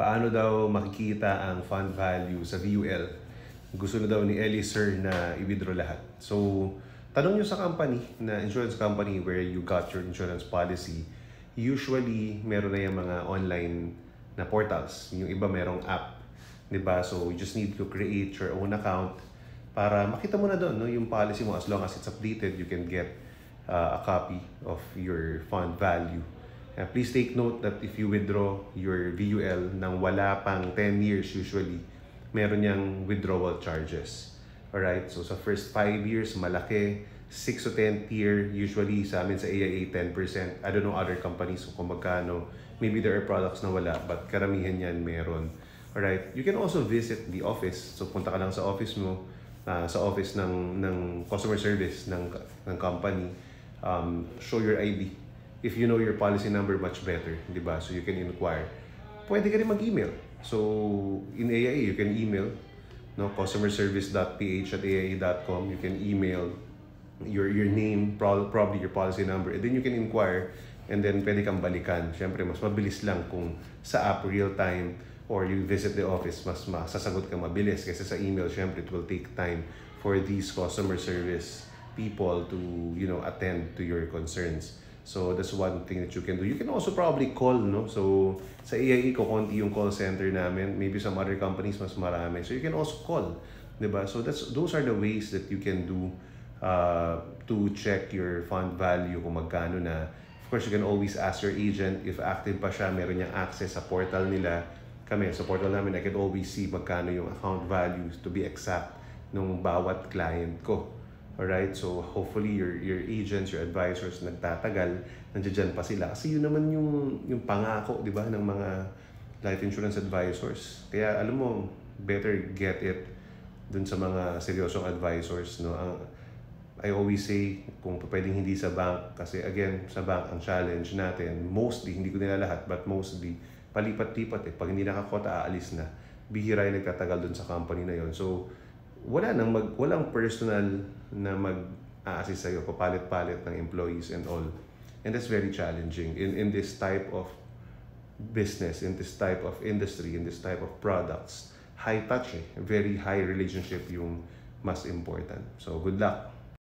paano daw makikita ang fund value sa VUL. Gusto na daw ni Ellie Sir na i-withdraw lahat. So, tanong nyo sa company, na insurance company where you got your insurance policy. Usually, meron na yung mga online na portals. Yung iba merong app. Diba? So, you just need to create your own account para makita mo na doon, no, yung policy mo. As long as it's updated, you can get a copy of your fund value. Please take note that if you withdraw your VUL nang wala pang 10 years usually, meron niyang withdrawal charges. Alright, so sa first 5 years, malaki. 6 to 10th year, usually sa amin sa AIA, 10%. I don't know other companies kung magkano. Maybe there are products na wala, but karamihan yan meron. Alright, you can also visit the office. So punta ka lang sa office mo, sa office ng customer service ng company. Show your ID. If you know your policy number, much better, di ba? So you can inquire. Pwede ka rin mag-email. So in AIA, you can email, no, customerservice.ph@aia.com. You can email your name, probably your policy number, and then you can inquire, and then pwede kang balikan. Siyempre, mas mabilis lang kung sa app real time or you visit the office, mas masasagot ka mabilis. Kasi sa email, siyempre, it will take time for these customer service people to, attend to your concerns. So that's one thing that you can do. You can also probably call, no? So sa AIA ko konti yung call center namin. Maybe some other companies mas marami. So you can also call, 'di ba? So those are the ways that you can do to check your fund value kung magkano na. Of course, you can always ask your agent if active pa siya, meron niyang access sa portal nila. Kami, sa portal namin, I can always see magkano yung account values to be exact nung bawat client ko. Alright, so hopefully your agents, your advisors nagtatagal, nandiyan pa sila. Kasi yun naman yung pangako, di ba, ng mga life insurance advisors. Kaya alam mo, better get it dun sa mga seryosong advisors, no? I always say, kung pwedeng hindi sa bank, kasi again, sa bank, ang challenge natin, mostly, hindi ko nila lahat, but mostly, palipat-lipat eh. Pag hindi nakakota, aalis na. Bihira yung nagtatagal dun sa company na yon. So, walang personal na mag-a-assist sa'yo, papalit-palit ng employees and all. And that's very challenging in this type of business, in this type of industry, in this type of products. High touch very high relationship yung mas important. So good luck!